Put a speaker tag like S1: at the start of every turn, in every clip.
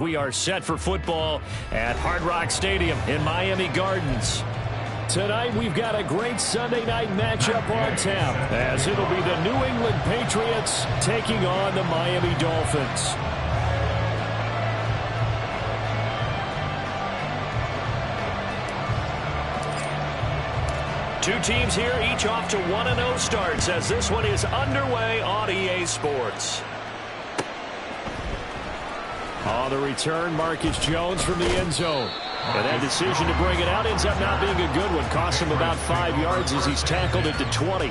S1: We are set for football at Hard Rock Stadium in Miami Gardens. Tonight we've got a great Sunday night matchup on tap, as it'll be the New England Patriots taking on the Miami Dolphins. Two teams here, each off to 1-0 starts, as this one is underway on EA Sports. On the return, Marcus Jones from the end zone. And that decision to bring it out ends up not being a good one. Cost him about 5 yards as he's tackled at the 20.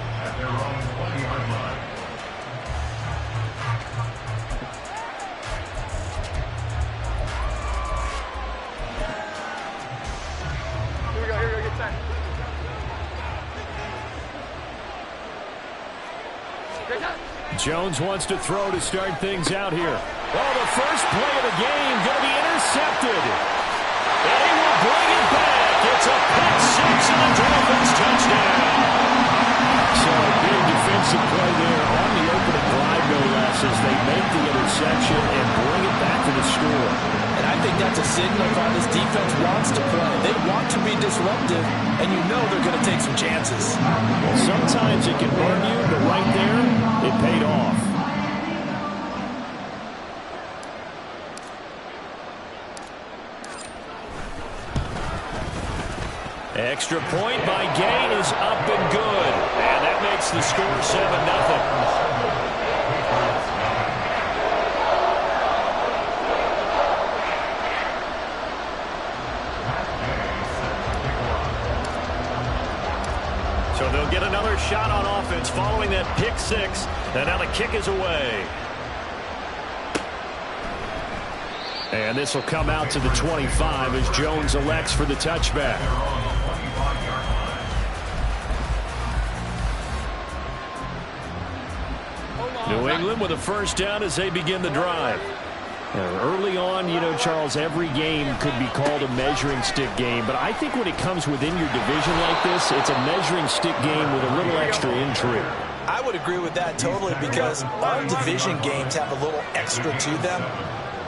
S1: Jones wants to throw to start things out here. Oh, the first play of the game going to be intercepted. And he will bring it back. It's a pick six and a Dolphins touchdown. So a big defensive play there on the opening drive, no less, as they make the interception and bring it back to the score.
S2: And I think that's a signal of how this defense wants to play. They want to be disruptive, and you know they're going to take some chances.
S1: Well, sometimes it can burn you, but right there, it paid off. Extra point by Gain is up and good. And that makes the score 7-0. So they'll get another shot on offense following that pick six. And now the kick is away. And this will come out to the 25 as Jones elects for the touchback. New England with a first down as they begin the drive. Early on, you know, Charles, every game could be called a measuring stick game. But I think when it comes within your division like this, it's a measuring stick game with a little extra intrigue.
S2: I would agree with that totally, because all division games have a little extra to them.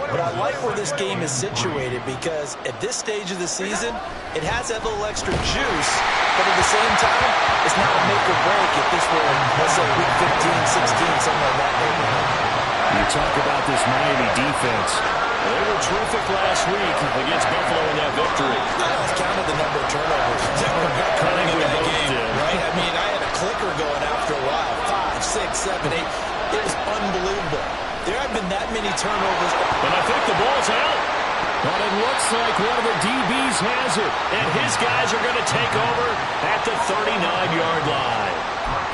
S2: But I like where this game is situated, because at this stage of the season, it has that little extra juice, but at the same time, it's not a make or break if this were, let's say, week 15, 16, something like that.
S1: You talk about this Miami defense. They were terrific last week against Buffalo in that victory.
S2: I lost count of the number of turnovers that were coming into that game, right? I mean, I had a clicker going after a while. 5, 6, 7, 8. It was unbelievable. There have been that many turnovers.
S1: And I think the ball's out. But it looks like one of the DBs has it. And his guys are going to take over at the 39-yard line.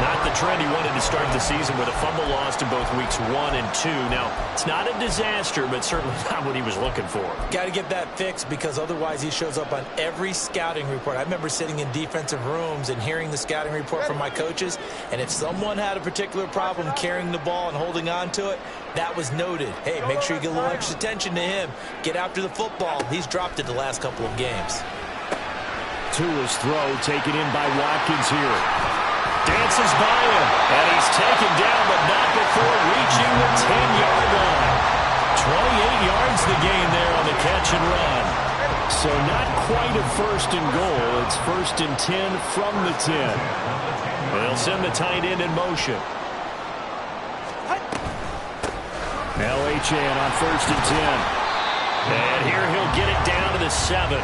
S1: Not the trend he wanted to start the season, with a fumble lost in both weeks 1 and 2. Now, it's not a disaster, but certainly not what he was looking for.
S2: Got to get that fixed, because otherwise he shows up on every scouting report. I remember sitting in defensive rooms and hearing the scouting report from my coaches, and if someone had a particular problem carrying the ball and holding on to it, that was noted. Hey, make sure you get a little extra attention to him. Get after the football. He's dropped it the last couple of games.
S1: Tua's throw taken in by Watkins here. Dances by him, and he's taken down, but not before reaching the 10-yard line. 28 yards the gain there on the catch and run. So not quite a first and goal. It's first and 10 from the 10. They'll send the tight end in motion. Now Achane on first and 10. And here he'll get it down to the 7.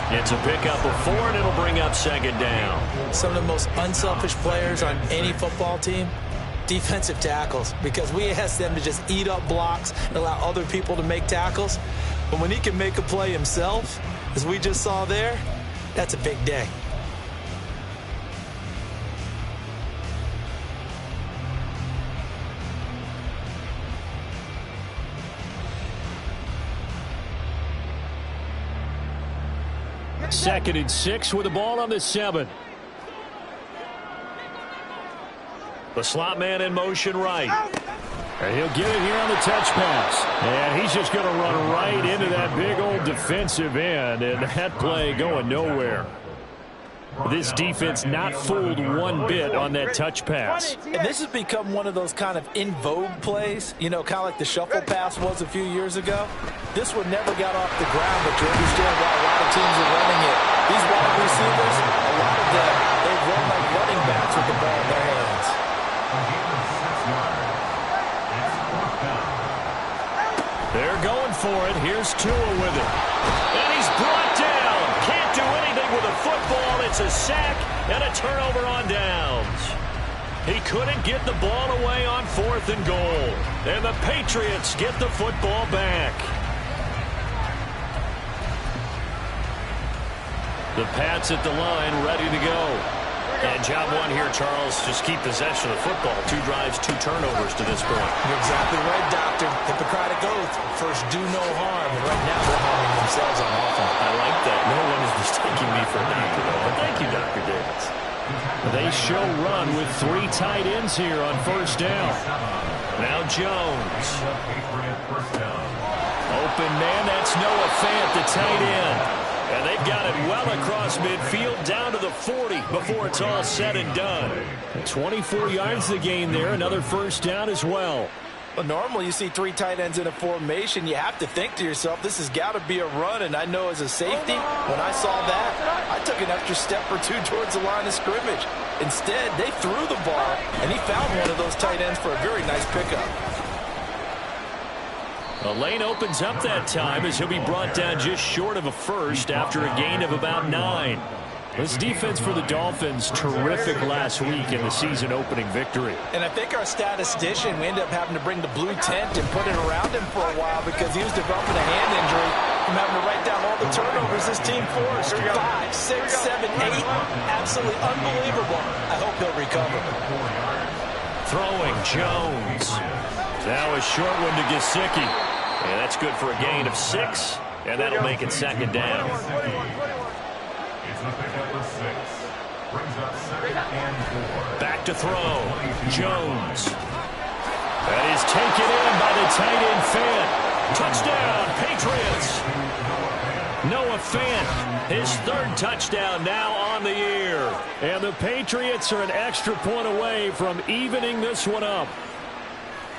S1: It's a pickup of 4, and it'll bring up second down.
S2: Some of the most unselfish players on any football team, defensive tackles, because we ask them to just eat up blocks and allow other people to make tackles. But when he can make a play himself, as we just saw there, that's a big day.
S1: Second and 6 with the ball on the 7. The slot man in motion right. And he'll get it here on the touch pass. And he's just going to run right into that big old defensive end. And that play going nowhere. This defense not fooled one bit on that touch pass.
S2: And this has become one of those kind of in vogue plays, you know, kind of like the shuffle pass was a few years ago. This one never got off the ground, but you understand why a lot of teams are running it. These wide receivers, a lot of them, they run like running backs with the ball in their hands.
S1: They're going for it. Here's Tua with it. And he's brought down. Can't do anything with a football. It's a sack and a turnover on downs. He couldn't get the ball away on 4th and goal. And the Patriots get the football back. The Pats at the line, ready to go. And job one here, Charles, just keep possession of the football. 2 drives, 2 turnovers to this point.
S2: You're exactly right, Doctor. Hippocratic oath. First, do no harm. And right now, they're harming themselves on offense.
S1: I like that. No one is mistaking me for a doctor, though. But thank you, Dr. Davis. They show run with 3 tight ends here on first down. Now Jones. Open man, that's Noah Fant, the tight end. And they've got it well across midfield, down to the 40 before it's all said and done. 24 yards the gain there, another first down as well.
S2: Well, normally you see 3 tight ends in a formation. You have to think to yourself, this has got to be a run. And I know as a safety, when I saw that, I took an extra step or 2 towards the line of scrimmage. Instead, they threw the ball, and he found one of those tight ends for a very nice pickup.
S1: The lane opens up that time as he'll be brought down just short of a first after a gain of about 9. This defense for the Dolphins, terrific last week in the season-opening victory.
S2: And I think our statistician, we ended up having to bring the blue tent and put it around him for a while because he was developing a hand injury from having to write down all the turnovers this team forced. 5, 6, 7, 8. Absolutely unbelievable. I hope he'll recover.
S1: Throwing Jones. Now a short one to Gesicki. And that's good for a gain of 6. And that'll make it second down. Back to throw. Jones. That is taken in by the tight end Fant. Touchdown, Patriots. Noah Fant, his 3rd touchdown now on the year. And the Patriots are an extra point away from evening this one up.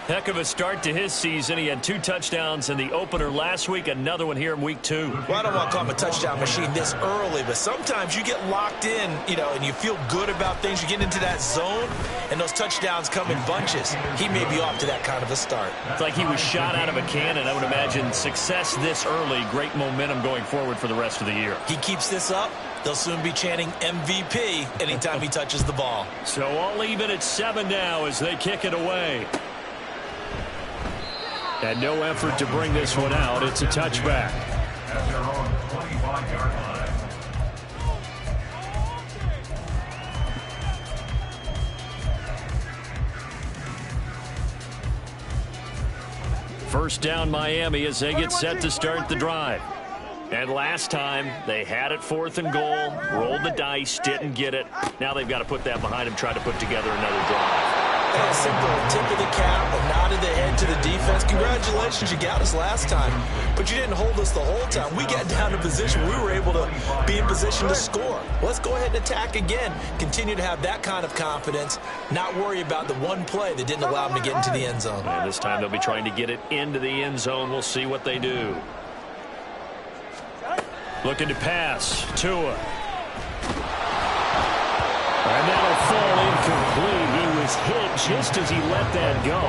S1: Heck of a start to his season. He had 2 touchdowns in the opener last week, another one here in week 2.
S2: Well, I don't want to call him a touchdown machine this early, but sometimes you get locked in, you know, and you feel good about things. You get into that zone, and those touchdowns come in bunches. He may be off to that kind of a start.
S1: It's like he was shot out of a cannon. I would imagine success this early, great momentum going forward for the rest of the year.
S2: He keeps this up, they'll soon be chanting MVP anytime he touches the ball.
S1: So all even at 7 now as they kick it away. And no effort to bring this one out. It's a touchback.
S3: At their own 25-yard line.
S1: First down Miami as they get set to start the drive. And last time they had it 4th and goal, rolled the dice, didn't get it. Now they've got to put that behind them, try to put together another drive.
S2: A simple tip of the cap, a nod of the head to the defense. Congratulations, you got us last time, but you didn't hold us the whole time. We got down to position. We were able to be in position to score. Let's go ahead and attack again. Continue to have that kind of confidence, not worry about the one play that didn't allow them to get into the end zone.
S1: And this time they'll be trying to get it into the end zone. We'll see what they do. Looking to pass. Tua. And that'll fall incomplete. He was hit just as he let that go.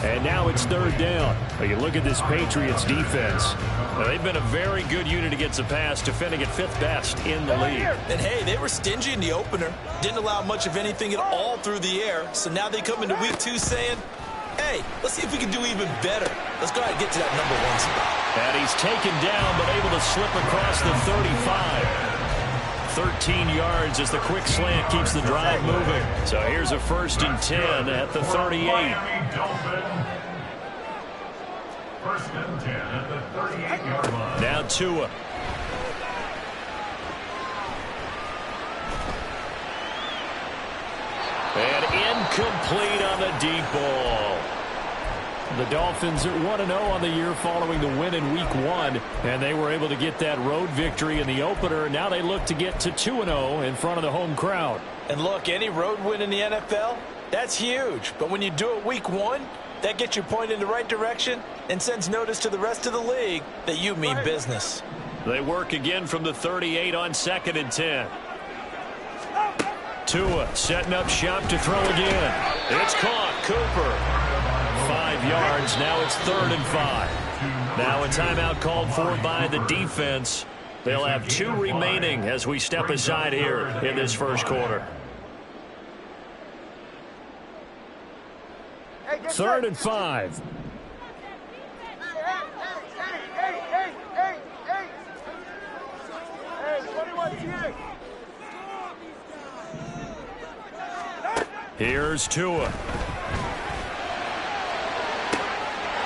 S1: And now it's 3rd down. You look at this Patriots defense. They've been a very good unit against the pass, defending at 5th best in the league.
S2: And hey, they were stingy in the opener. Didn't allow much of anything at all through the air. So now they come into week 2 saying, hey, let's see if we can do even better. Let's go ahead and get to that number 1 spot.
S1: And he's taken down, but able to slip across the 35. 13 yards as the quick slant keeps the drive moving. So here's a 1st and 10 at the 38.
S3: First and 10 at the 38-yard line.
S1: Now Tua. And incomplete on the deep ball. The Dolphins are 1-0 on the year following the win in Week 1, and they were able to get that road victory in the opener. Now they look to get to 2-0 in front of the home crowd.
S2: And look, any road win in the NFL, that's huge. But when you do it Week 1, that gets you pointed in the right direction and sends notice to the rest of the league that you mean business.
S1: They work again from the 38 on 2nd and 10. Tua setting up shop to throw again. It's caught. Cooper. 5 yards. Now it's 3rd and 5. Now a timeout called for by the defense. They'll have 2 remaining as we step aside here in this first quarter. 3rd and 5. Here's Tua.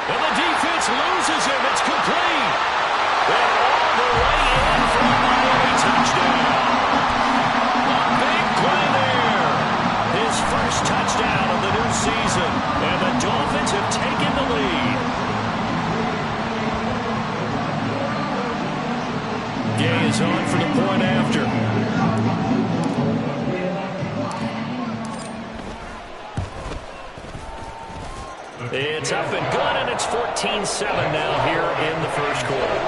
S1: And the defense loses him. It's complete. And all the way in for a Miami touchdown. A big play there. His first touchdown of the new season. And the Dolphins have taken the lead. Gay is on for the point after. It's up and good, and it's 14-7 now here in the first quarter.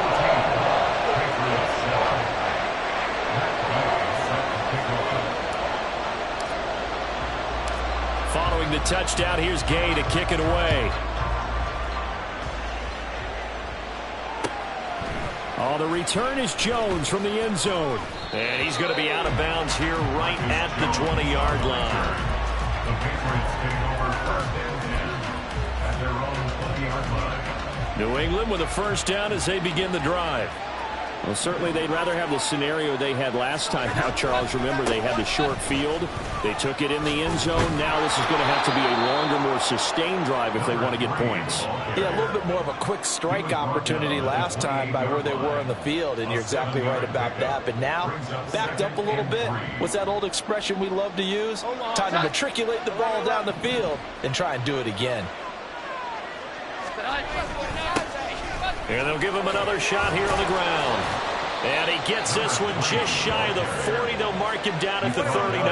S1: Following the touchdown, here's Gay to kick it away. Oh, the return is Jones from the end zone. And he's going to be out of bounds here right at the 20-yard line.
S3: The Patriots taking over 1st and 10 at their own 20-yard line.
S1: New England with a first down as they begin the drive. Well, certainly they'd rather have the scenario they had last time out, Charles. Remember, they had the short field. They took it in the end zone. Now this is going to have to be a longer, more sustained drive if they want to get points.
S2: Yeah, a little bit more of a quick strike opportunity last time by where they were on the field, and you're exactly right about that. But now, backed up a little bit. What's that old expression we love to use? Time to matriculate the ball down the field and try and do it again.
S1: And they'll give him another shot here on the ground. And he gets this one just shy of the 40. They'll mark him down at the 39.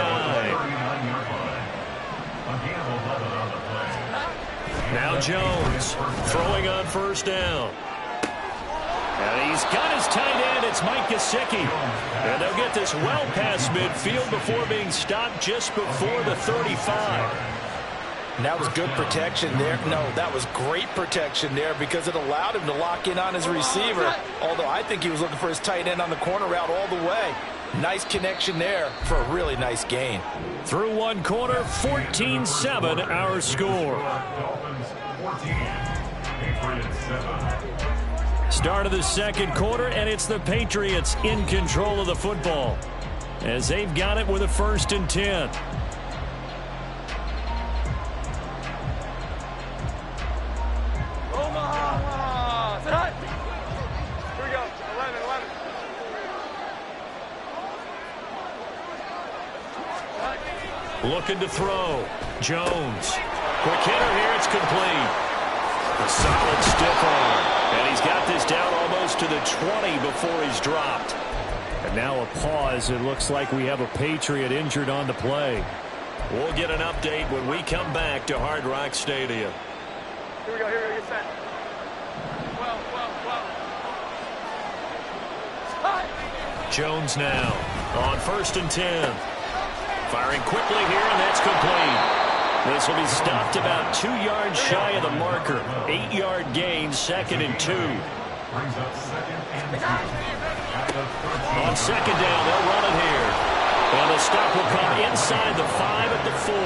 S1: Now Jones throwing on first down. And he's got his tight end. It's Mike Gesicki. And they'll get this well past midfield before being stopped just before the 35.
S2: And that was good protection there. No, that was great protection there because it allowed him to lock in on his receiver, although I think he was looking for his tight end on the corner route all the way. Nice connection there for a really nice gain.
S1: Through one quarter, 14-7 our score. Start of the second quarter, and it's the Patriots in control of the football as they've got it with a 1st and 10. Looking to throw. Jones. Quick hitter here. It's complete. A solid stiff arm. And he's got this down almost to the 20 before he's dropped. And now a pause. It looks like we have a Patriot injured on the play. We'll get an update when we come back to Hard Rock Stadium.
S4: Here we go. Get set.
S1: Jones now on 1st and 10. Firing quickly here, and that's complete. This will be stopped about 2 yards shy of the marker. 8-yard gain, 2nd and 2. On 2nd down, they'll run it here. And the stop will come inside the 5 at the 4.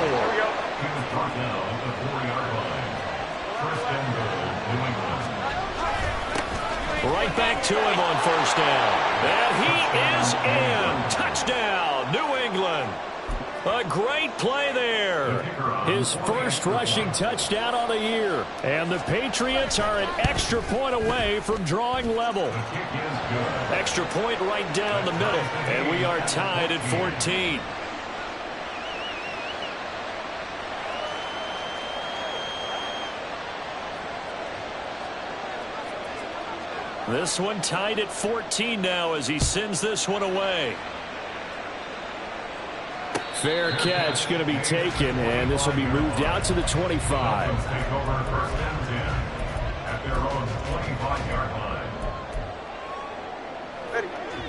S1: Right back to him on 1st down. And he is in. Touchdown, New England. A great play there. His first rushing touchdown on the year. And the Patriots are an extra point away from drawing level. Extra point right down the middle. And we are tied at 14. This one tied at 14 now as he sends this one away. Fair catch going to be taken, and this will be moved out to the 25.
S3: Take over first and 10 at their own 25-yard line.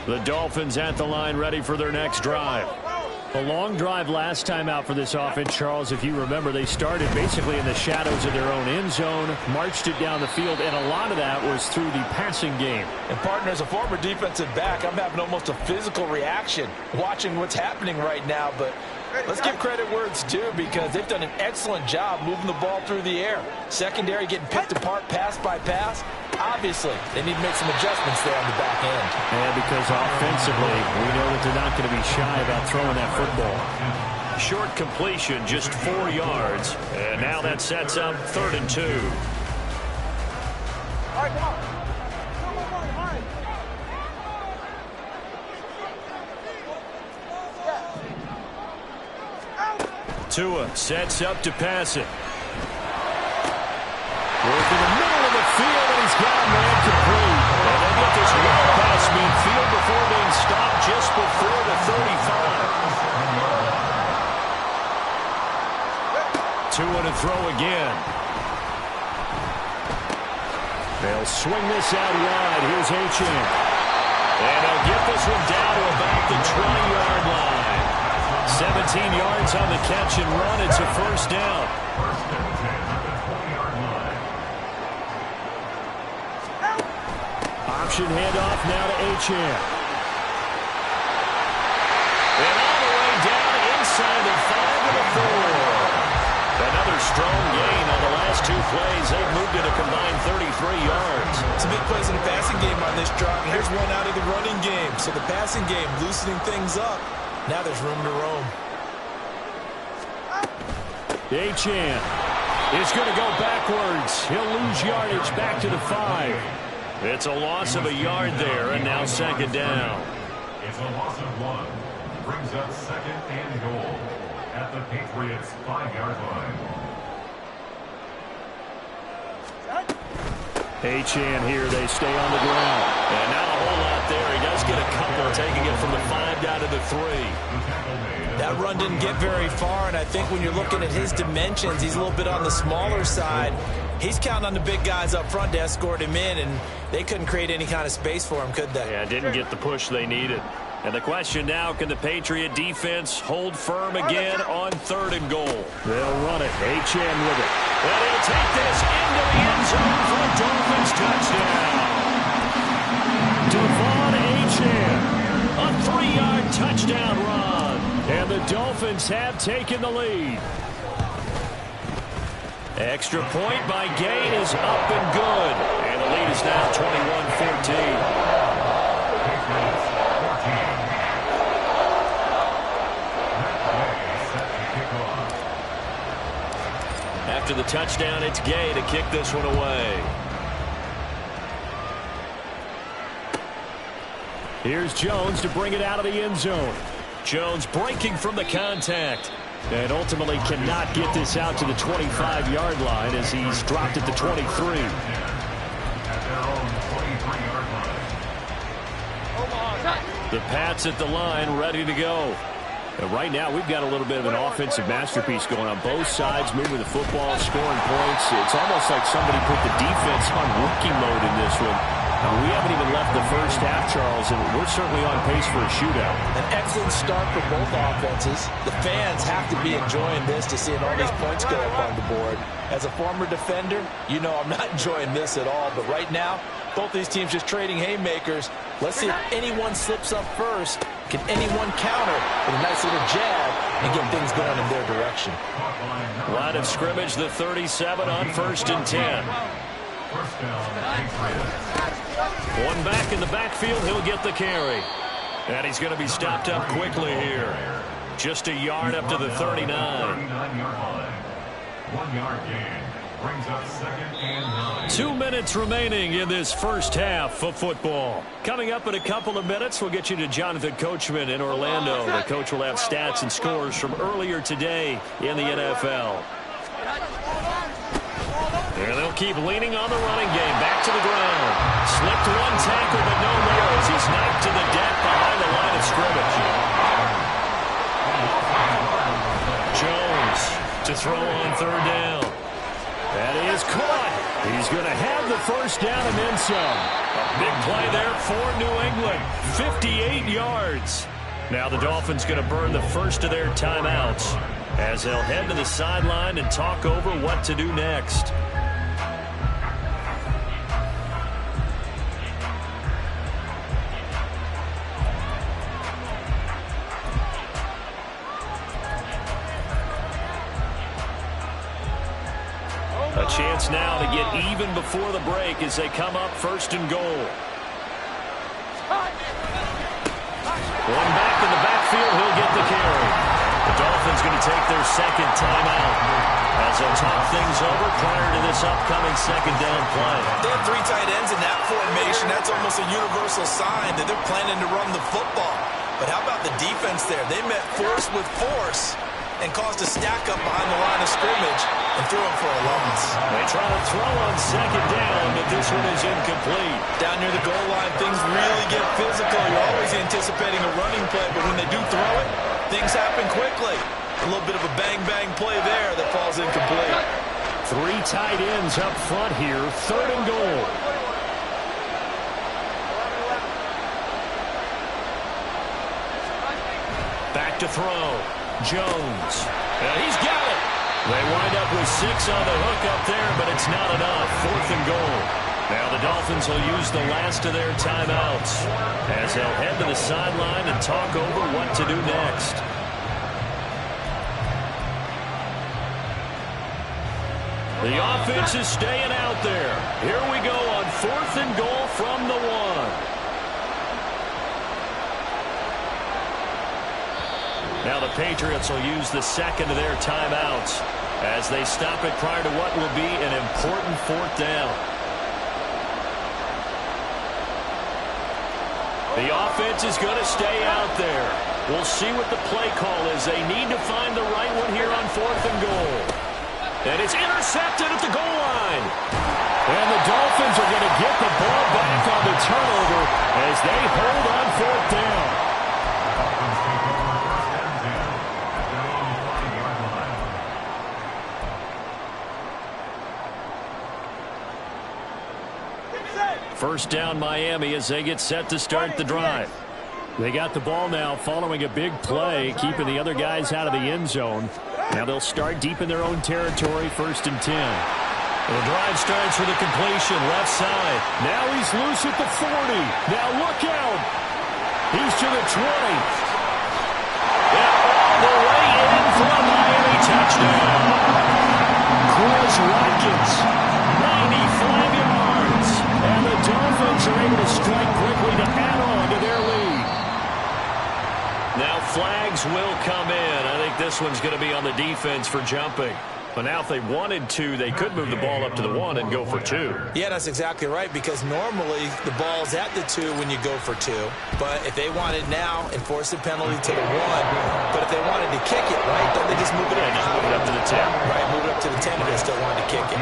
S1: The Dolphins at the line, ready for their next drive. A long drive last time out for this offense, Charles. If you remember, they started basically in the shadows of their own end zone, marched it down the field, and a lot of that was through the passing game.
S2: And, partner, as a former defensive back, I'm having almost a physical reaction watching what's happening right now. But let's give credit where it's due, because they've done an excellent job moving the ball through the air. Secondary getting picked apart pass by pass. Obviously, they need to make some adjustments there on the back end.
S1: And because offensively, we know that they're not going to be shy about throwing that football. Short completion, just 4 yards. And now that sets up 3rd and 2.
S4: All right, come on.
S1: Tua sets up to pass it. Working the middle of the field, and he's got a man complete. And they get this well past midfield before being stopped just before the 35. Tua to throw again. They'll swing this out wide. Here's Achane. And they'll get this one down to about the 20-yard line. 17 yards on the catch and run. It's a first down.
S3: First and 10 at the 20-yard line.
S1: Option handoff now to Achane. And all the way down inside the 5 to the 4. Another strong gain on the last 2 plays. They've moved it a combined 33 yards.
S2: Some big plays in the passing game on this drive. Here's one out of the running game. So the passing game loosening things up. Now there's room to roam.
S1: Achane is going to go backwards. He'll lose yardage back to the 5. It's a loss of a yard there, and now 2nd down.
S3: It's a loss of 1. Brings up 2nd and goal at the Patriots' 5-yard line.
S1: Achane here, they stay on the ground. And not a whole lot there. He does get a couple, taking it from the 5 down to the 3.
S2: That run didn't get very far, and I think when you're looking at his dimensions, he's a little bit on the smaller side. He's counting on the big guys up front to escort him in, and they couldn't create any kind of space for him, could they?
S1: Yeah, didn't get the push they needed. And the question now, can the Patriot defense hold firm again on 3rd and goal? They'll run it. Achane with it. And he'll take this into the end zone for a Dolphins touchdown. Devon Achane, a 3-yard touchdown run. And the Dolphins have taken the lead. Extra point by Gain is up and good. And the lead is now 21-14. After the touchdown, it's Gay to kick this one away. Here's Jones to bring it out of the end zone. Jones breaking from the contact. And ultimately cannot get this out to the 25-yard line as he's dropped at the 23. The Pats at the line, ready to go. And right now, we've got a little bit of an offensive masterpiece going on both sides, moving the football, scoring points. It's almost like somebody put the defense on rookie mode in this one. We haven't even left the first half, Charles, and we're certainly on pace for a shootout.
S2: An excellent start for both offenses. The fans have to be enjoying this to seeing all these points go up on the board. As a former defender, you know I'm not enjoying this at all. But right now, both these teams just trading haymakers. Let's see if anyone slips up first. Can anyone counter with a nice little jab and get things going in their direction?
S1: Line of scrimmage, the 37 on 1st and 10.
S3: First down, Patriots.
S1: One back in the backfield, he'll get the carry. And he's going to be stopped up quickly here. Just a yard up to the 39.
S3: 39-yard line. 1 yard gain. Brings up 2nd and 9.
S1: 2 minutes remaining in this first half of football. Coming up in a couple of minutes, we'll get you to Jonathan Coachman in Orlando. The coach will have stats and scores from earlier today in the NFL. And they'll keep leaning on the running game. Back to the ground. Slipped one tackle, but no more as he's knocked to the deck behind the line of scrimmage. Jones to throw on third down. That is caught. He's going to have the first down and then some. A big play there for New England. 58 yards. Now the Dolphins going to burn the first of their timeouts as they'll head to the sideline and talk over what to do next. A chance now to get even before the break as they come up first and goal. One back in the backfield, he'll get the carry. The Dolphins going to take their second timeout as they'll talk things over prior to this upcoming second down play.
S2: They have three tight ends in that formation. That's almost a universal sign that they're planning to run the football. But how about the defense there? They met force with force and caused a stack up behind the line of scrimmage and threw him for a loss.
S1: They try to throw on second down, but this one is incomplete.
S2: Down near the goal line, things really get physical. You're always anticipating a running play, but when they do throw it, things happen quickly. A little bit of a bang-bang play there that falls incomplete.
S1: Three tight ends up front here, third and goal. Back to throw. Jones. And he's got it. They wind up with 6 on the hook up there, but it's not enough. Fourth and goal. Now the Dolphins will use the last of their timeouts as they'll head to the sideline and talk over what to do next. The offense is staying out there. Here we go on fourth and goal from the 1. Now the Patriots will use the second of their timeouts as they stop it prior to what will be an important fourth down. The offense is going to stay out there. We'll see what the play call is. They need to find the right one here on fourth and goal. And it's intercepted at the goal line. And the Dolphins are going to get the ball back on the turnover as they hold on fourth down. First down Miami as they get set to start the drive. They got the ball now following a big play, keeping the other guys out of the end zone. Now they'll start deep in their own territory, first and 10. The drive starts with a completion, left side. Now he's loose at the 40. Now look out. He's to the 20. And all the way in for a Miami touchdown. Chris Watkins, 95 yards. And the Dolphins are able to strike quickly to add on to their lead. Now flags will come in. I think this one's going to be on the defense for jumping. But now if they wanted to, they could move the ball up to the 1 and go for 2.
S2: Yeah, that's exactly right, because normally the ball's at the 2 when you go for 2. But if they wanted now, enforce the penalty to the 1. But if they wanted to kick it, right, then they just move it up.
S1: Just move it up to the 10.
S2: Right, move it up to the 10 if they still wanted to kick it.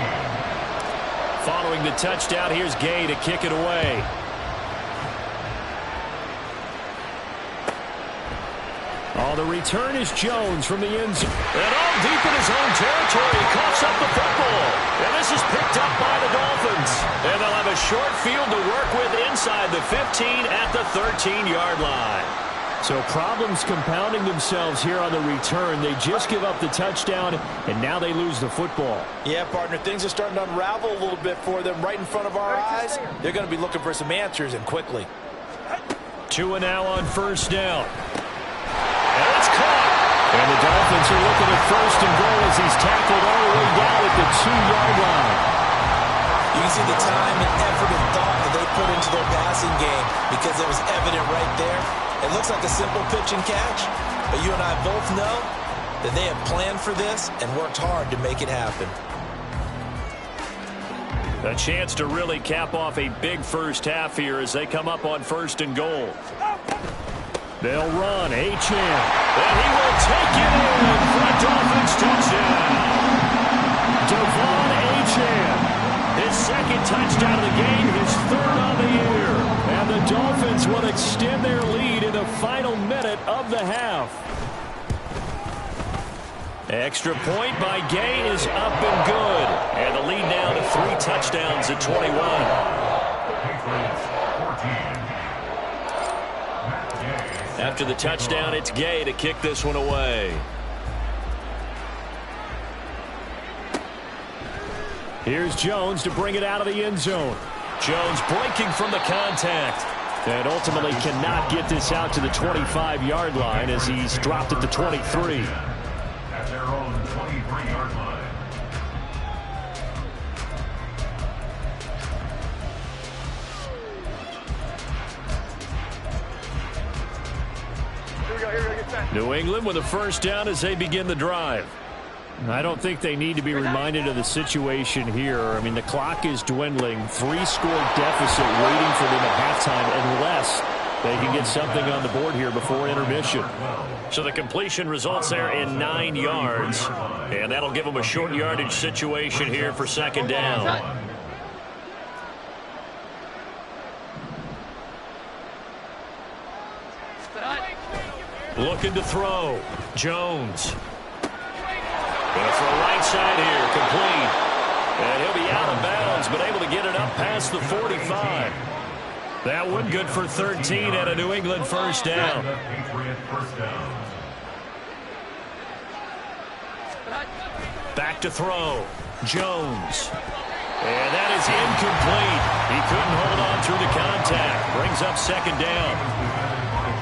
S1: Following the touchdown, here's Gay to kick it away. Oh, the return is Jones from the end zone. And all deep in his own territory, he coughs up the football. And this is picked up by the Dolphins. And they'll have a short field to work with inside the 15 at the 13-yard line. So problems compounding themselves here on the return. They just give up the touchdown, and now they lose the football.
S2: Yeah, partner, things are starting to unravel a little bit for them right in front of our eyes. They're going to be looking for some answers, and quickly.
S1: Tua now on first down. And it's caught. And the Dolphins are looking at first and goal as he's tackled all the way down at the 2-yard line.
S2: You can see the time and effort and thought that they put into their passing game because it was evident right there. It looks like a simple pitch and catch, but you and I both know that they have planned for this and worked hard to make it happen.
S1: A chance to really cap off a big first half here as they come up on first and goal. They'll run. Achane. And he will take it in for a Dolphins touchdown. Devon Achane. touchdown of the game, his third on the year. And the Dolphins will extend their lead in the final minute of the half. Extra point by Gay is up and good. And the lead now to 3 touchdowns at 21. After the touchdown, it's Gay to kick this one away. Here's Jones to bring it out of the end zone. Jones breaking from the contact. And ultimately cannot get this out to the 25-yard line as he's dropped at the 23.
S3: At their own 23-yard line.
S4: Here we go, get set.
S1: New England with a first down as they begin the drive. I don't think they need to be reminded of the situation here. I mean, the clock is dwindling. 3-score deficit waiting for them at halftime unless they can get something on the board here before intermission. So the completion results there in 9 yards. And that'll give them a short yardage situation here for second down. Looking to throw. Jones. Going to throw right side here, complete. And he'll be out of bounds, but able to get it up past the 45. That one good for 13 and a New England first down. Back to throw. Jones. And that is incomplete. He couldn't hold on through the contact. Brings up second down.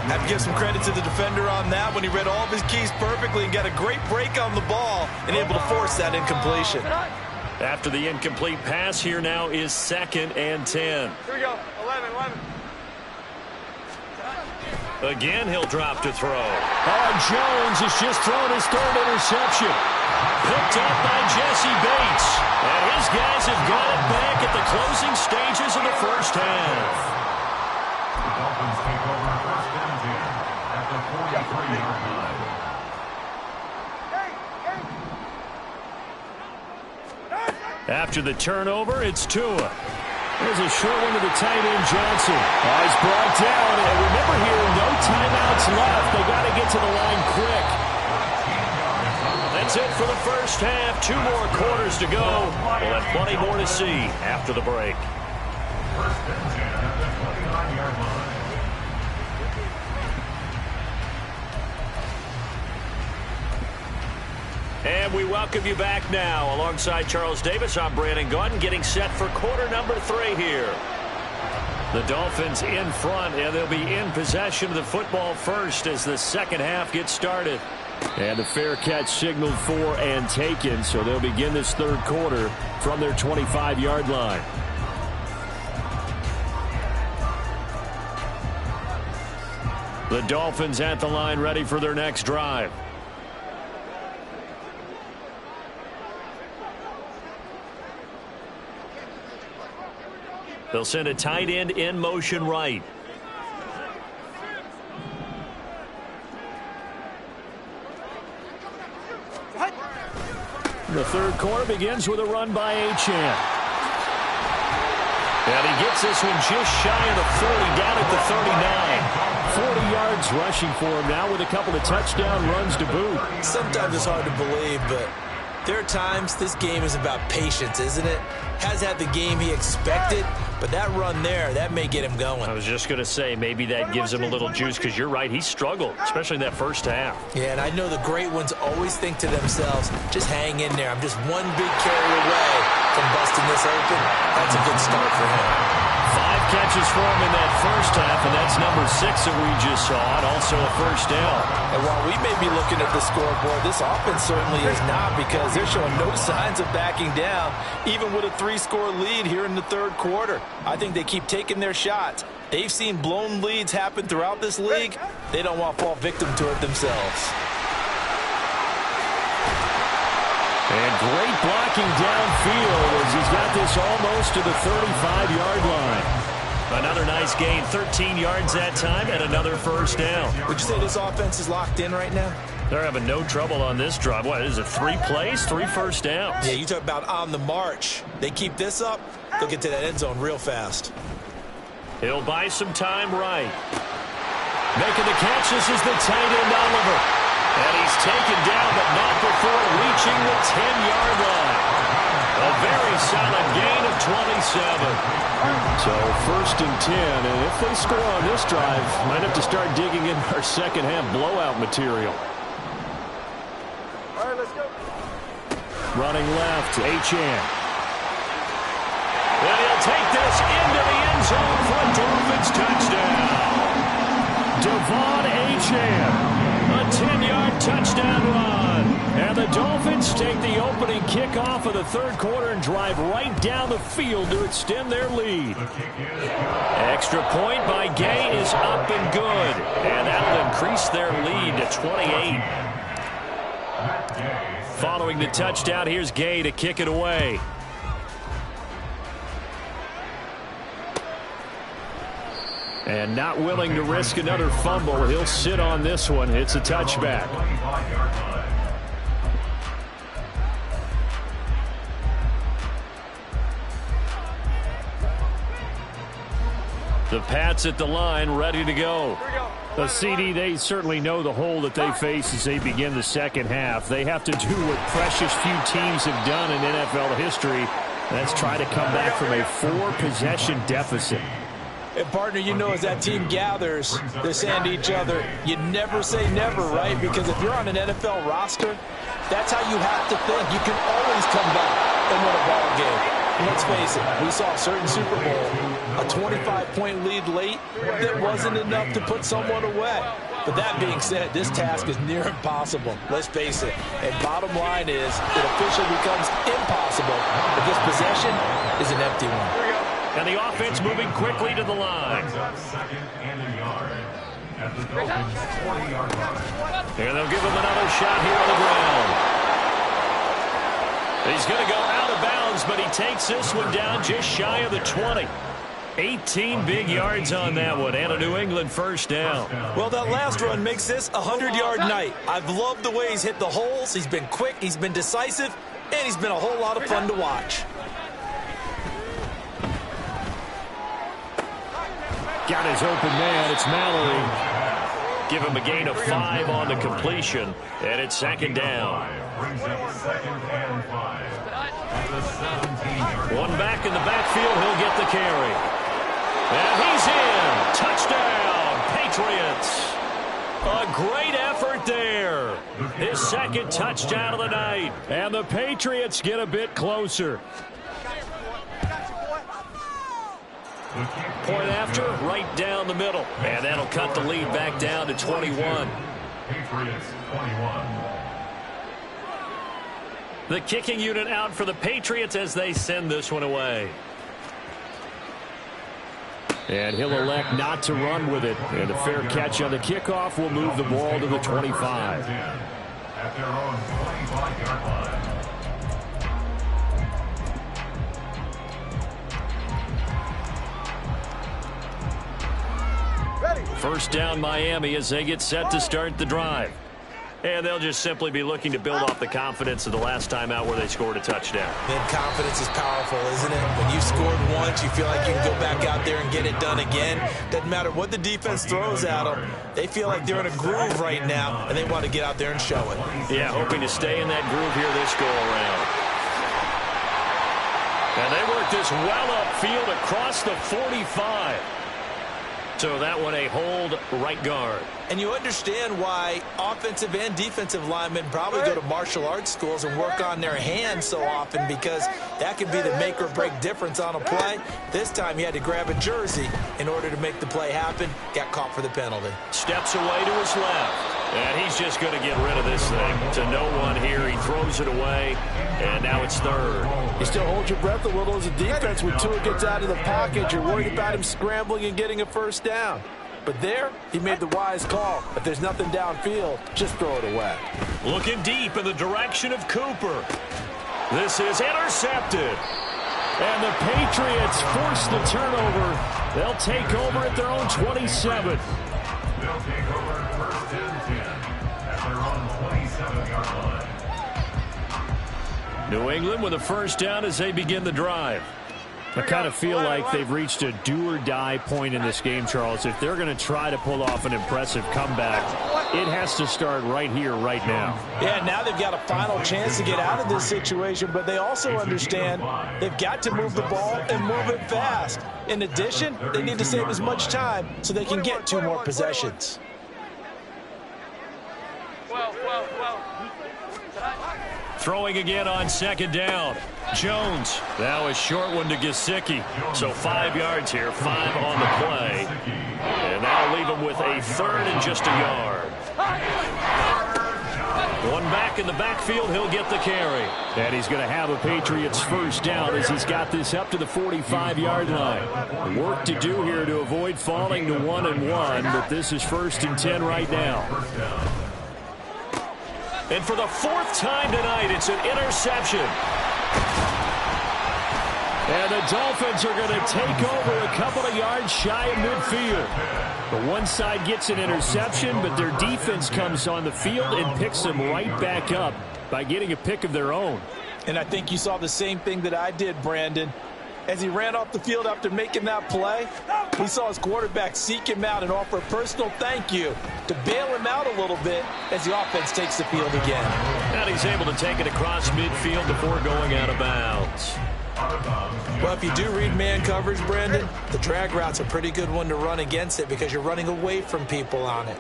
S2: I have to give some credit to the defender on that when he read all of his keys perfectly and got a great break on the ball and able to force that incompletion.
S1: After the incomplete pass, here now is 2nd and 10.
S4: Here we go, 11.
S1: Again, he'll drop to throw. Oh, Jones has just thrown his 3rd interception. Picked up by Jesse Bates. And his guys have got it back at the closing stages of the first half.
S3: The Dolphins take over first and 10 at the 43-yard line.
S1: After the turnover, it's Tua. There's a short one to the tight end, Johnson. Oh, he's brought down. And remember here, no timeouts left. They got to get to the line quick. That's it for the first half. 2 more quarters to go. We'll have plenty more to see after the break.
S3: First and 10 at the 29-yard line.
S1: And we welcome you back now. Alongside Charles Davis, I'm Brandon Gaudin, getting set for quarter number 3 here. The Dolphins in front, and they'll be in possession of the football first as the second half gets started. And the fair catch signaled for and taken, so they'll begin this third quarter from their 25-yard line. The Dolphins at the line ready for their next drive. They'll send a tight end in motion right. The third quarter begins with a run by Achane. And he gets this one just shy of the 40, down at the 39. 40 yards rushing for him now with a couple of touchdown runs to boot.
S2: Sometimes it's hard to believe, but there are times this game is about patience, isn't it? Has had the game he expected, but that run there, that may get him going.
S1: I was just going to say, maybe that gives him a little juice, because you're right, he struggled, especially in that first half.
S2: Yeah, and I know the great ones always think to themselves, just hang in there. I'm just one big carry away from busting this open. That's a good start for him.
S1: 5 catches for him in that first half, and that's number 6 that we just saw, and also a first down.
S2: And while we may be looking at the scoreboard, this offense certainly is not, because they're showing no signs of backing down, even with a 3-score lead here in the third quarter. I think they keep taking their shots. They've seen blown leads happen throughout this league. They don't want to fall victim to it themselves.
S1: And great blocking downfield as he's got this almost to the 35-yard line. Another nice gain, 13 yards that time, and another first down.
S2: Would you say this offense is locked in right now?
S1: They're having no trouble on this drive. What is it, 3 plays, 3 first downs?
S2: Yeah, you talk about on the march. They keep this up, they'll get to that end zone real fast.
S1: He'll buy some time right. Making the catch, this is the tight end, Oliver. And he's taken down, but not before reaching the 10-yard line. A very solid gain of 27. So 1st and 10, and if they score on this drive, might have to start digging in our second-half blowout material.
S4: All right, let's go.
S1: Running left, Achane. And he'll take this into the end zone for a Dolphins touchdown. Devon Achane. A 10-yard touchdown run. And the Dolphins take the opening kickoff of the third quarter and drive right down the field to extend their lead. Extra point by Gay is up and good. And that'll increase their lead to 28. Following the touchdown, here's Gay to kick it away. And not willing to risk another fumble. He'll sit on this one. It's a touchback. The Pats at the line, ready to go. The CD, they certainly know the hole that they face as they begin the second half. They have to do what precious few teams have done in NFL history. That's try to come back from a 4-possession deficit.
S2: And, partner, you know, as that team gathers, they're saying to each other, you never say never, right? Because if you're on an NFL roster, that's how you have to think. You can always come back and win a ball game. And let's face it, we saw a certain Super Bowl, a 25-point lead late that wasn't enough to put someone away. But that being said, this task is near impossible. Let's face it. And bottom line is, it officially becomes impossible if this possession is an empty one.
S1: And the offense moving quickly to the line. And they'll give him another shot here on the ground. He's going to go out of bounds, but he takes this one down just shy of the 20. 18 big yards on that one, and a New England first down.
S2: Well, that last run makes this a 100-yard night. I've loved the way he's hit the holes. He's been quick, he's been decisive, and he's been a whole lot of fun to watch.
S1: Got his open man. It's Mallory. Give him a gain of 5 on the completion, and it's second down. One back in the backfield. He'll get the carry. And he's in. Touchdown, Patriots. A great effort there. His second touchdown of the night. And the Patriots get a bit closer. Point after, right down the middle. And that'll cut the lead back down to 21.
S3: Patriots 21.
S1: The kicking unit out for the Patriots as they send this one away. And he'll elect not to run with it. And a fair catch on the kickoff will move the ball to the 25.
S3: At their own 25-yard line.
S1: First down Miami as they get set to start the drive. And they'll just simply be looking to build off the confidence of the last time out where they scored a touchdown.
S2: And confidence is powerful, isn't it? When you've scored once, you feel like you can go back out there and get it done again. Doesn't matter what the defense throws at them. They feel like they're in a groove right now, and they want to get out there and show it.
S1: Yeah, hoping to stay in that groove here this go-around. And they work this well upfield across the 45. So that one a hold right guard.
S2: And you understand why offensive and defensive linemen probably go to martial arts schools and work on their hands so often, because that could be the make or break difference on a play. This time he had to grab a jersey in order to make the play happen. Got caught for the penalty.
S1: Steps away to his left. And he's just going to get rid of this thing to no one here. He throws it away, and now it's third.
S5: You still hold your breath a little as a defense when Tua gets out of the pocket. You're worried about him scrambling and getting a first down. But there, he made the wise call. If there's nothing downfield, just throw it away.
S1: Looking deep in the direction of Cooper. This is intercepted. And the Patriots force the turnover. They'll take over at their own 27.
S3: They'll take over first and 10 at their own 27-yard line.
S1: New England with a first down as they begin the drive. I kind of feel like they've reached a do-or-die point in this game, Charles. If they're going to try to pull off an impressive comeback, it has to start right here, right now.
S2: Yeah, now they've got a final chance to get out of this situation, but they also understand they've got to move the ball and move it fast. In addition, they need to save as much time so they can get 2 more possessions.
S1: Throwing again on 2nd down. Jones. Now a short one to Gesicki. So 5 yards here, 5 on the play. And that'll leave him with a 3rd and just a yard. One back in the backfield, he'll get the carry. And he's going to have a Patriots first down as he's got this up to the 45-yard line. Work to do here to avoid falling to 1-1, but this is 1st and 10 right now. And for the 4th time tonight, it's an interception. And the Dolphins are going to take over a couple of yards shy of midfield. The one side gets an interception, but their defense comes on the field and picks them right back up by getting a pick of their own.
S2: And I think you saw the same thing that I did, Brandon. As he ran off the field after making that play, he saw his quarterback seek him out and offer a personal thank you to bail him out a little bit as the offense takes the field again.
S1: And he's able to take it across midfield before going out of bounds.
S2: Well, if you do read man coverage, Brandon, the drag route's a pretty good one to run against it because you're running away from people on it.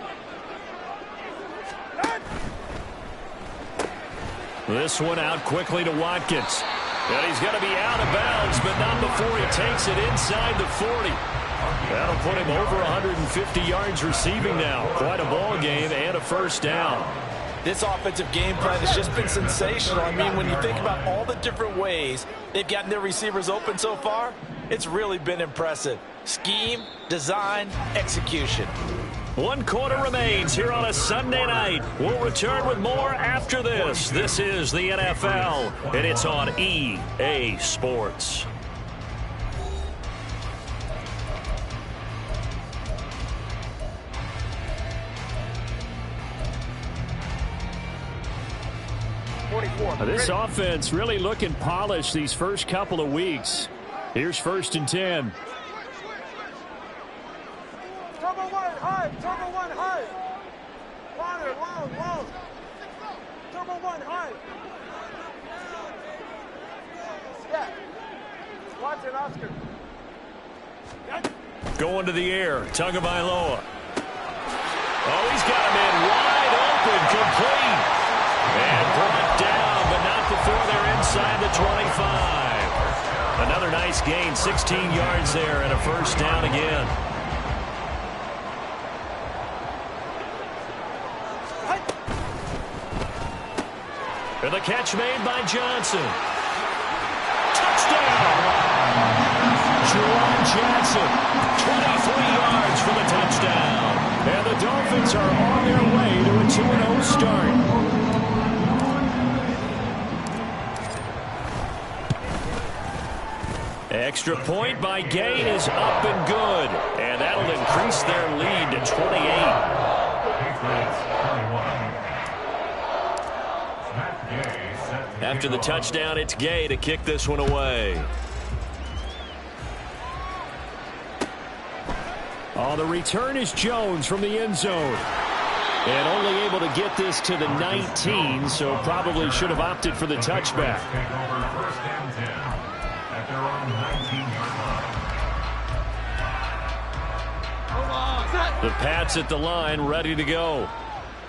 S1: This one out quickly to Watkins. And he's going to be out of bounds, but not before he takes it inside the 40. That'll put him over 150 yards receiving now. Quite a ball game and a first down.
S2: This offensive game plan has just been sensational. I mean, when you think about all the different ways they've gotten their receivers open so far, it's really been impressive. Scheme, design, execution.
S1: 1 quarter remains here on a Sunday night. We'll return with more after this. This is the NFL, and it's on EA Sports. This offense really looking polished these first couple of weeks. Here's 1st and 10.
S4: Turbo 1 high. Turbo 1 high. Water, long. Turbo 1 high. Yeah. Watch it, Oscar.
S1: Going to the air. Tagovailoa. Oh, he's got him in wide open, complete. And brought down, but not before they're inside the 25. Another nice gain, 16 yards there, and a first down again. And the catch made by Johnson. Touchdown! Juwan Johnson, 23 yards for the touchdown. And the Dolphins are on their way to a 2-0 start. Extra point by Gay is up and good. And that'll increase their lead to 28. After the touchdown, it's Gay to kick this one away. Oh, the return is Jones from the end zone. And only able to get this to the 19, so probably should have opted for the touchback. The Pats at the line, ready to go.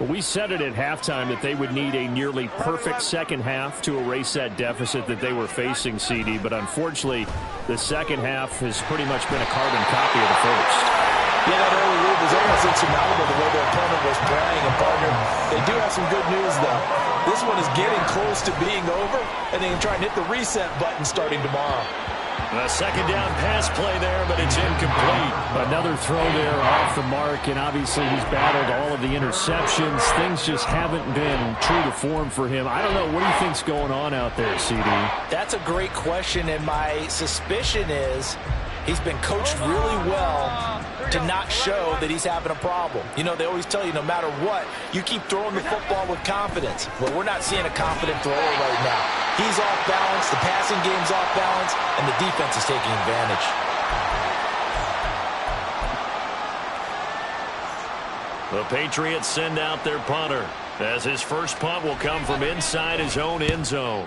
S1: Well, we said it at halftime that they would need a nearly perfect second half to erase that deficit that they were facing, CD. But unfortunately, the second half has pretty much been a carbon copy of the first.
S2: Yeah, that early lead was almost insurmountable the way their opponent was playing. And, partner, they do have some good news, though. This one is getting close to being over, and they can try and hit the reset button starting tomorrow.
S1: A second down pass play there, but it's incomplete. Another throw there off the mark, and obviously he's battled all of the interceptions. Things just haven't been true to form for him. I don't know. What do you think's going on out there, CD?
S2: That's a great question, and my suspicion is he's been coached really well to not show that he's having a problem. You know, they always tell you no matter what, you keep throwing the football with confidence. Well, we're not seeing a confident thrower right now. He's off balance, the passing game's off balance, and the defense is taking advantage.
S1: The Patriots send out their punter, as his first punt will come from inside his own end zone.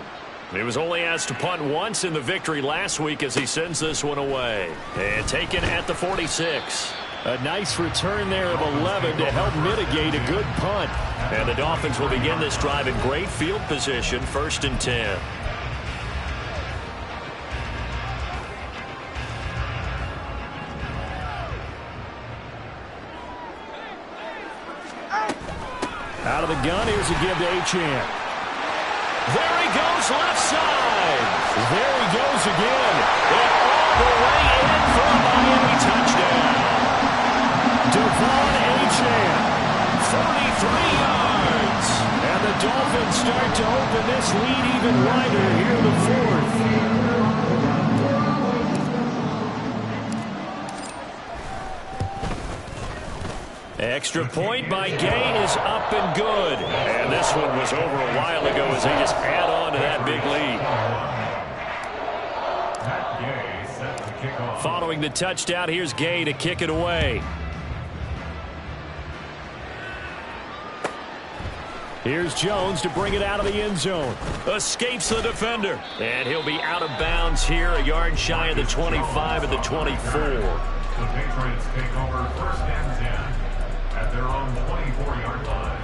S1: He was only asked to punt once in the victory last week as he sends this one away. And taken at the 46. A nice return there of 11 to help mitigate a good punt. And the Dolphins will begin this drive in great field position, 1st and 10. Out of the gun, here's a give to Achane. There he goes, left side. There he goes again. And all the way in for a Miami touchdown. Devon Achane, 33 yards. And the Dolphins start to open this lead even wider here in the 4th. Extra point by Gain is up and good. And this one was over a while ago as they just add on to that big lead. Following the touchdown, here's Gay to kick it away. Here's Jones to bring it out of the end zone. Escapes the defender. And he'll be out of bounds here, a yard shy of the 25 at the 24.
S3: The Patriots take over 1st and 10. At their own 24-yard line.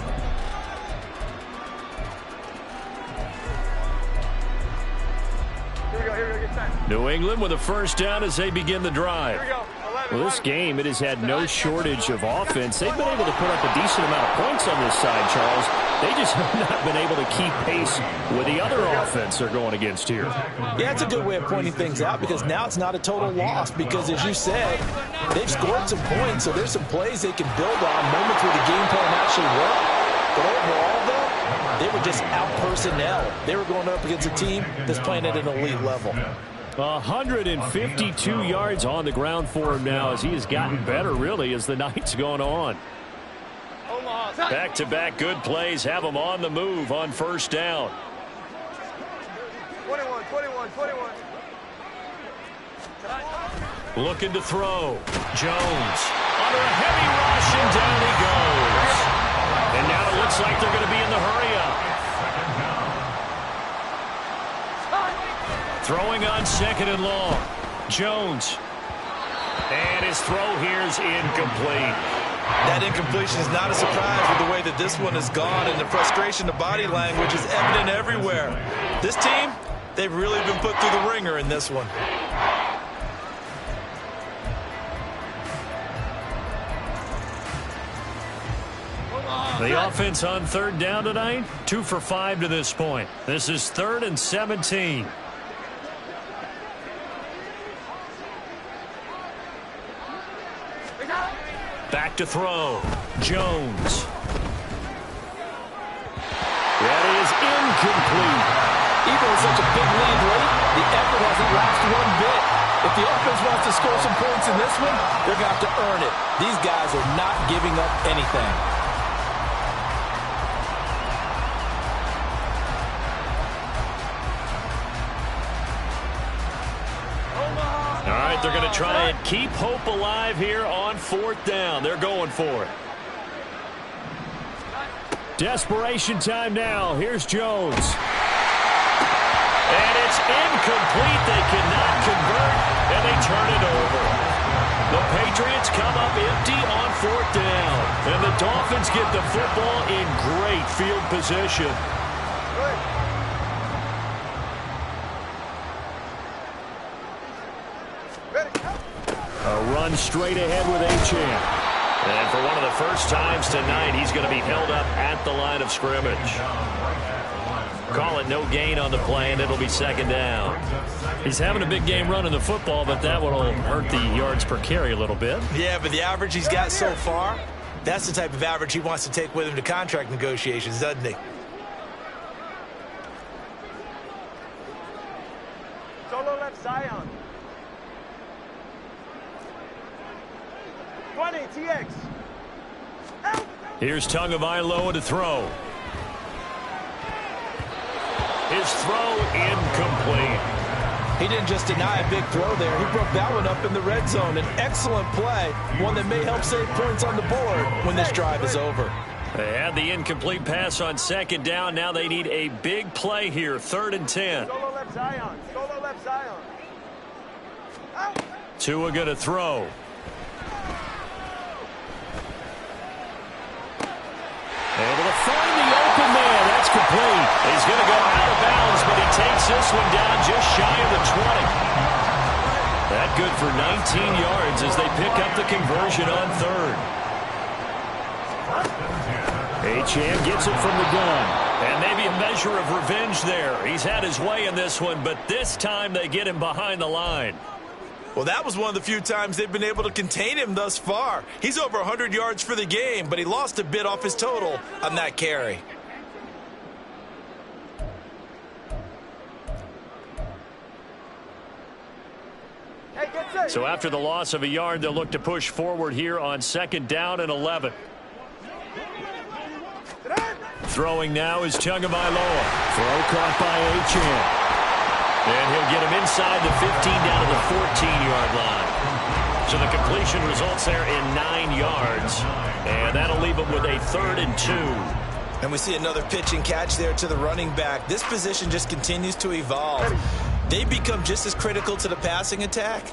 S4: Here we go, get set.
S1: New England with a first down as they begin the drive.
S4: Here we go. 11,
S1: Well, this game, it has had no shortage of offense. They've been able to put up a decent amount of points on this side, Charles. They just have not been able to keep pace with the other offense they're going against here.
S2: Yeah, it's a good way of pointing things out because now it's not a total loss because, as you said, they've scored some points, so there's some plays they can build on, moments where the game plan actually worked. But overall, though, they were just out personnel. They were going up against a team that's playing at an elite level.
S1: 152 yards on the ground for him now as he has gotten better, really, as the night's gone on. Back-to-back good plays have him on the move on first down.
S4: 21.
S1: Looking to throw. Jones under a heavy rush, and down he goes. And now it looks like they're going to be in the hurry-up. Throwing on 2nd and long. Jones. And his throw here is incomplete.
S2: That incompletion is not a surprise with the way that this one has gone, and the frustration, the body language is evident everywhere. This team, they've really been put through the ringer in this one.
S1: The offense on 3rd down tonight, 2 for 5 to this point. This is 3rd and 17. Back to throw. Jones. That is incomplete.
S2: Even with such a big lead late, the effort hasn't lasted one bit. If the offense wants to score some points in this one, they're going to have to earn it. These guys are not giving up anything.
S1: All right, they're going to try and keep hope alive here on 4th down. They're going for it. Desperation time now. Here's Jones. And it's incomplete. They cannot convert, and they turn it over. The Patriots come up empty on 4th down. And the Dolphins get the football in great field position. A run straight ahead with Achane. And for one of the first times tonight, he's going to be held up at the line of scrimmage. Call it no gain on the play, and it'll be 2nd down. He's having a big game running the football, but that will hurt the yards per carry a little bit.
S2: Yeah, but the average he's got so far, that's the type of average he wants to take with him to contract negotiations, doesn't he?
S4: Solo left Zion. 20, TX.
S1: Here's Tagovailoa to throw. His throw incomplete.
S2: He didn't just deny a big throw there. He broke that one up in the red zone. An excellent play, one that may help save points on the board when this drive is over.
S1: They had the incomplete pass on second down. Now they need a big play here, 3rd and 10.
S4: Solo left Zion. Solo left Zion. Out.
S1: Tua going to throw. Able to find the open man. That's complete. He's going to go out of bounds, but he takes this one down just shy of the 20. That good for 19 yards as they pick up the conversion on 3rd. Achane gets it from the gun. And maybe a measure of revenge there. He's had his way in this one, but this time they get him behind the line.
S2: Well, that was one of the few times they've been able to contain him thus far. He's over 100 yards for the game, but he lost a bit off his total on that carry.
S4: Hey, get set.
S1: So after the loss of a yard, they'll look to push forward here on 2nd down and 11. Throwing now is Tagovailoa. Throw caught by Achane. And he'll get him inside the 15 down to the 14-yard line. So the completion results there in 9 yards. And that'll leave him with a 3rd and 2.
S2: And we see another pitch and catch there to the running back. This position just continues to evolve. They become just as critical to the passing attack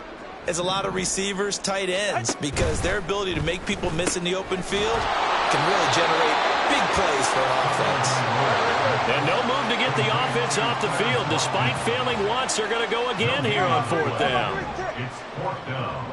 S2: as a lot of receivers, tight ends, because their ability to make people miss in the open field can really generate big plays for an offense.
S1: And no move to get the offense off the field. Despite failing once, they're going to go again here on 4th down.
S3: It's 4th down.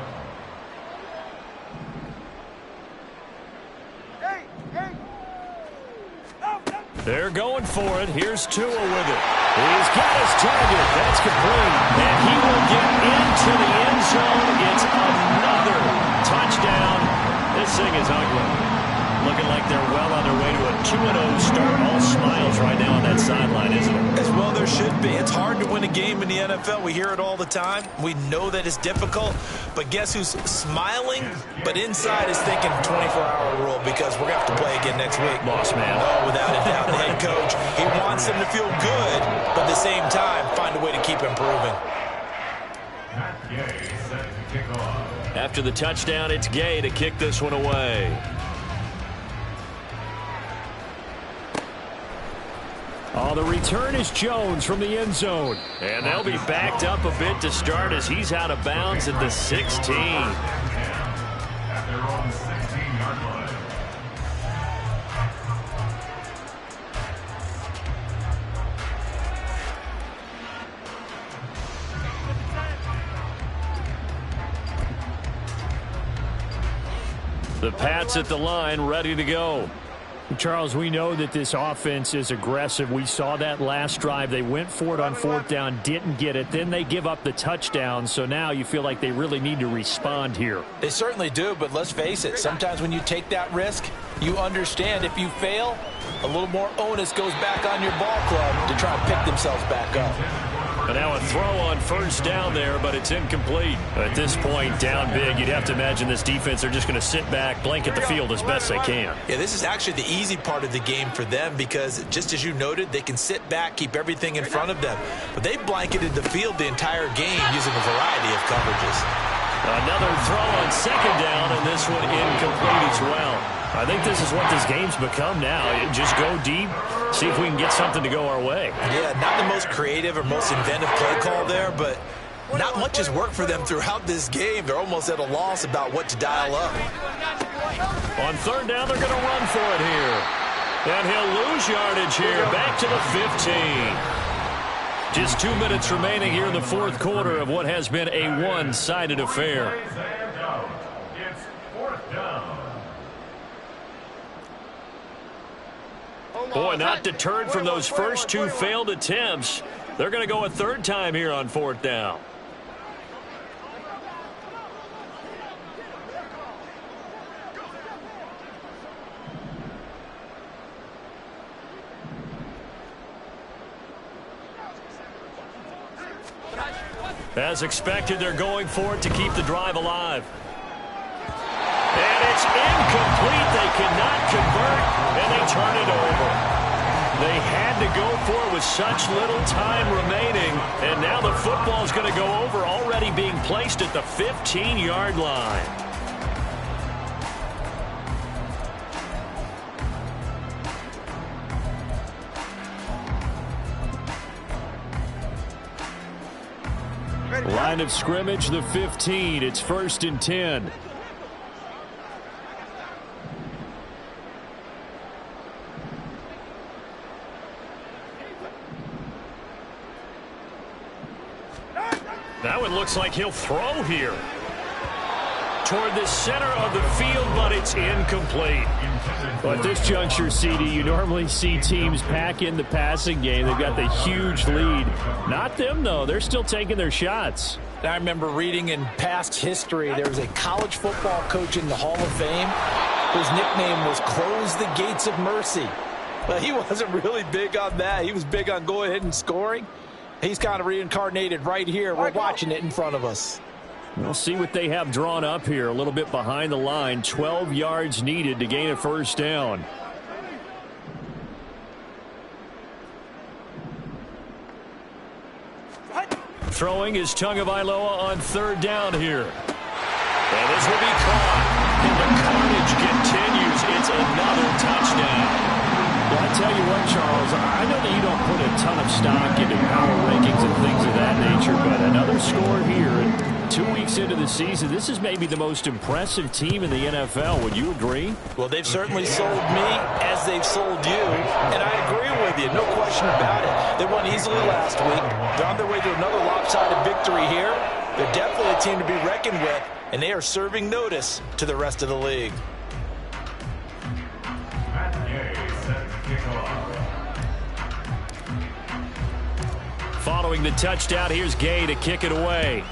S1: They're going for it. Here's Tua with it. He's got his target. That's complete. And he will get into the end zone. It's another touchdown. This thing is ugly. Looking like they're well on their way to a 2-0 start. All smiles right now on that sideline, isn't it?
S2: As well there should be. It's hard to win a game in the NFL. We hear it all the time. We know that it's difficult. But guess who's smiling, but inside is thinking 24-hour rule, because we're going to have to play again next week.
S1: Boss man.
S2: Oh, without a doubt, the head coach. He wants them to feel good, but at the same time, find a way to keep improving.
S3: Matt Gay set to kick off.
S1: After the touchdown, it's Gay to kick this one away. Oh, the return is Jones from the end zone. And they'll be backed up a bit to start as he's out of bounds at the 16.
S3: At their own 16-yard line.
S1: The Pats at the line, ready to go.
S6: Charles, we know that this offense is aggressive. We saw that last drive. They went for it on 4th down, didn't get it. Then they give up the touchdown. So now you feel like they really need to respond here.
S2: They certainly do, but let's face it. Sometimes when you take that risk, you understand if you fail, a little more onus goes back on your ball club to try and pick themselves back up.
S1: And now a throw on 1st down there, but it's incomplete. At this point, down big, you'd have to imagine this defense, they're just going to sit back, blanket the field as best they can.
S2: Yeah, this is actually the easy part of the game for them, because just as you noted, they can sit back, keep everything in front of them. But they blanketed the field the entire game using a variety of coverages.
S1: Another throw on 2nd down, and this one incomplete as well.
S6: I think this is what this game's become now. Just go deep, see if we can get something to go our way.
S2: Yeah, not the most creative or most inventive play call there, but not much has worked for them throughout this game. They're almost at a loss about what to dial up.
S1: On 3rd down, they're going to run for it here. And he'll lose yardage here, back to the 15. Just 2 minutes remaining here in the 4th quarter of what has been a one-sided affair.
S3: It's 4th down.
S1: Boy, not deterred from those first 2 failed attempts. They're going to go a 3rd time here on 4th down. As expected, they're going for it to keep the drive alive. And it's incomplete. They cannot convert, and they turn it over.
S6: They had to go for it with such little time remaining, and now the football's going to go over, already being placed at the 15-yard line. Line of scrimmage, the 15. It's 1st and 10. That one looks like he'll throw here toward the center of the field, but it's incomplete. But at this juncture, CD, you normally see teams pack in the passing game. They've got the huge lead. Not them, though. They're still taking their shots.
S2: I remember reading in past history, there was a college football coach in the Hall of Fame whose nickname was Close the Gates of Mercy. But he wasn't really big on that. He was big on go ahead and scoring. He's kind of reincarnated right here. We're watching it in front of us.
S6: We'll see what they have drawn up here. A little bit behind the line. 12 yards needed to gain a first down. Throwing is Tagovailoa on 3rd down here. And this will be caught. And the carnage continues. It's another touchdown. Well, I tell you what, Charles, I know that you don't put a ton of stock into power rankings and things of that nature, but another score here, and 2 weeks into the season, this is maybe the most impressive team in the NFL. Would you agree?
S2: Well, they've certainly sold me as they've sold you, and I agree with you, no question about it. They won easily last week. They're on their way to another lopsided victory here. They're definitely a team to be reckoned with, and they are serving notice to the rest of the league.
S6: Following the touchdown, here's Gay to kick it away.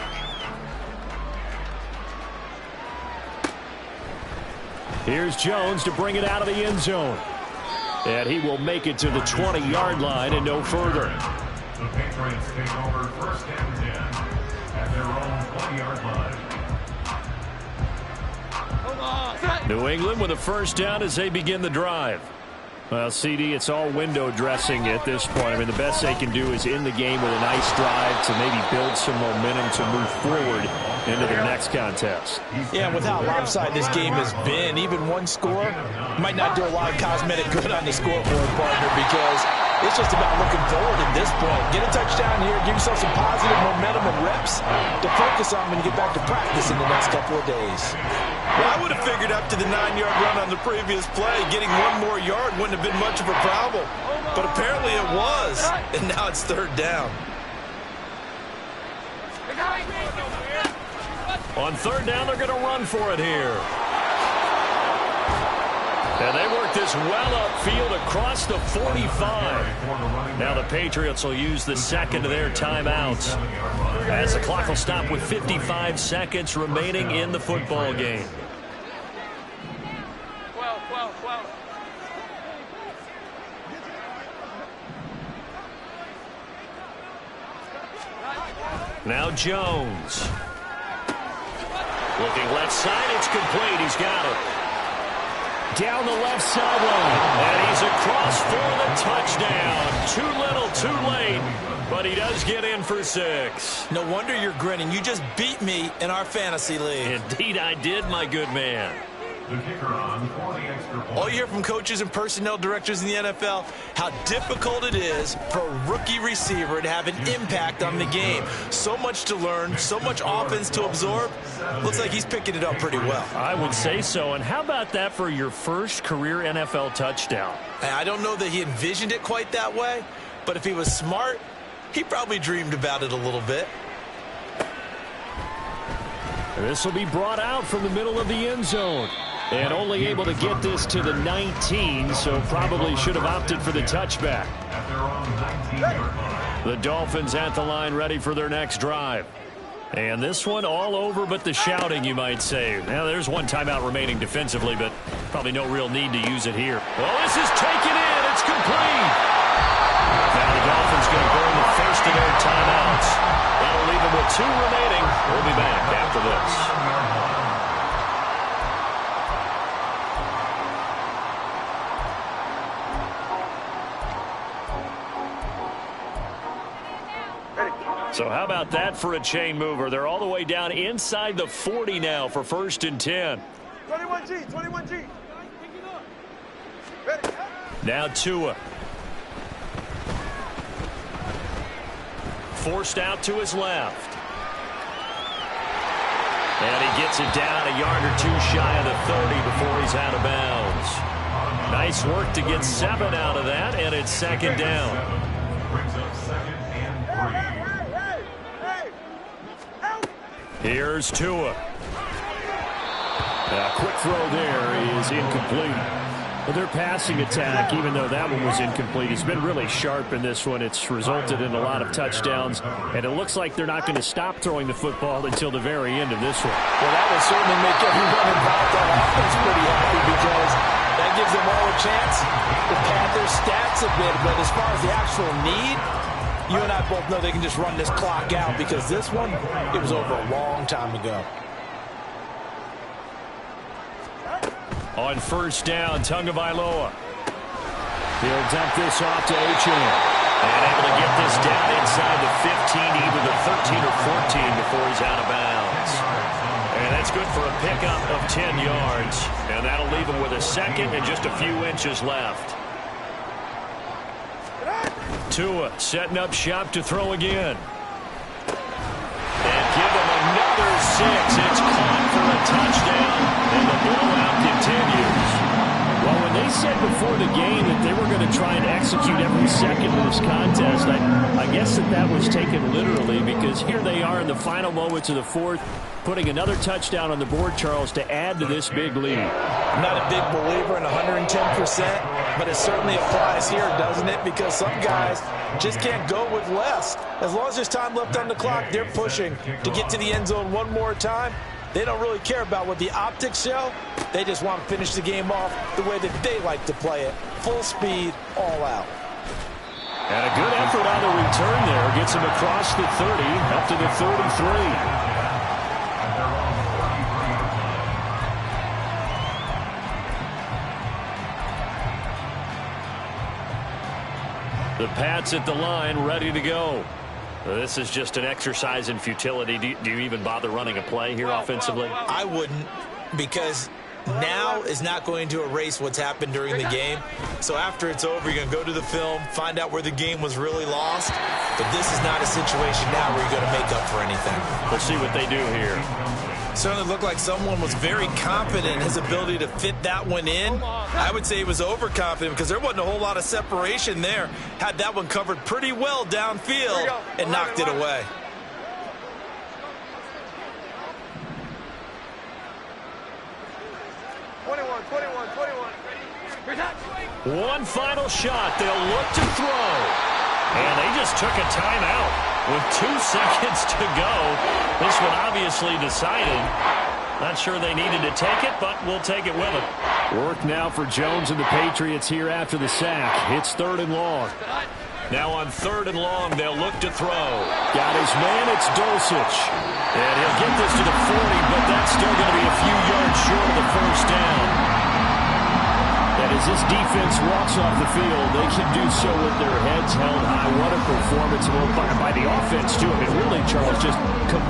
S6: Here's Jones to bring it out of the end zone. And he will make it to the 20-yard line and no further.
S3: The Patriots take over 1st and 10 at their own 20-yard line.
S6: New England with a first down as they begin the drive. Well, CD, it's all window dressing at this point. I mean, the best they can do is in the game with a nice drive to maybe build some momentum to move forward into their next contest.
S2: Yeah, with how lopsided this game has been, even one score might not do a lot of cosmetic good on the scoreboard, partner, because it's just about looking forward at this point. Get a touchdown here, give yourself some positive momentum and reps to focus on when you get back to practice in the next couple of days.
S7: Well, I would have figured up to the 9-yard run on the previous play. Getting one more yard wouldn't have been much of a problem. But apparently it was. And now it's 3rd down.
S6: On 3rd down, they're going to run for it here. And they work this well upfield across the 45. Now the Patriots will use the second of their timeouts, as the clock will stop with 55 seconds remaining in the football game. Now Jones. Looking left side, it's complete. He's got it. Down the left sideline. And he's across for the touchdown. Too little, too late. But he does get in for 6.
S2: No wonder you're grinning. You just beat me in our fantasy league.
S6: Indeed I did, my good man.
S3: The kicker on for the extra point.
S2: All you hear from coaches and personnel directors in the NFL, how difficult it is for a rookie receiver to have an impact on the game. So much to learn, so much offense to absorb. Looks like he's picking it up pretty well.
S6: I would say so. And how about that for your first career NFL touchdown?
S2: I don't know that he envisioned it quite that way, but if he was smart, he probably dreamed about it a little bit.
S6: This will be brought out from the middle of the end zone. And only able to get this to the 19, so probably should have opted for the touchback.
S3: At their own 19-yard line.
S6: The Dolphins at the line ready for their next drive. And this one all over but the shouting, you might say. Now, there's one timeout remaining defensively, but probably no real need to use it here. Well, this is taken in. It's complete. Now the Dolphins going to burn the first of their timeouts. That'll leave them with 2 remaining. We'll be back after this. So how about that for a chain mover? They're all the way down inside the 40 now for 1st and 10.
S4: 21G, 21G. Ready.
S6: Now Tua. Forced out to his left. And he gets it down a yard or two shy of the 30 before he's out of bounds. Nice work to get 7 out of that, and it's 2nd down.
S3: Brings up 2nd and 3.
S6: Here's Tua. A quick throw there is incomplete. Well, their passing attack, even though that one was incomplete, has been really sharp in this one. It's resulted in a lot of touchdowns, and it looks like they're not going to stop throwing the football until the very end of this one.
S2: Well, that will certainly make everyone involved on offense pretty happy because that gives them all a chance to pad their stats a bit. But as far as the actual need, you and I both know they can just run this clock out because this one, it was over a long time ago.
S6: On 1st down, Tagovailoa. He'll dump this off to Achane. And able to get this down inside the 15, either the 13 or 14 before he's out of bounds. And that's good for a pickup of 10 yards. And that'll leave him with a 2nd and just a few inches left. Tua setting up shop to throw again. And give him another 6. It's caught for a touchdown. And the blowout continues. Well, when they said before the game that they were going to try and execute every second of this contest, I guess that was taken literally because here they are in the final moments of the 4th, putting another touchdown on the board, Charles, to add to this big lead.
S2: I'm not a big believer in 110%, but it certainly applies here, doesn't it? Because some guys just can't go with less. As long as there's time left on the clock, they're pushing to get to the end zone one more time. They don't really care about what the optics show. They just want to finish the game off the way that they like to play it. Full speed, all out.
S6: And a good effort on the return there. Gets him across the 30, up to the 33. The Pats at the line, ready to go. This is just an exercise in futility. Do you even bother running a play here offensively?
S2: I wouldn't, because now is not going to erase what's happened during the game. So after it's over, you're going to go to the film, find out where the game was really lost. But this is not a situation now where you're going to make up for anything.
S6: We'll see what they do here.
S2: Certainly looked like someone was very confident in his ability to fit that one in. I would say he was overconfident because there wasn't a whole lot of separation there. Had that one covered pretty well downfield and knocked it away.
S6: One final shot. They'll look to throw. And they just took a timeout with 2 seconds to go. This one obviously decided. Not sure they needed to take it, but we'll take it with them. Work now for Jones and the Patriots here after the sack. It's 3rd and long. Now on 3rd and long, they'll look to throw. Got his man, it's Dulcich. And he'll get this to the 40, but that's still going to be a few yards short of the 1st down. And as this defense walks off the field, they can do so with their heads held high. What a performance by the offense, too. I mean, really, Charles, just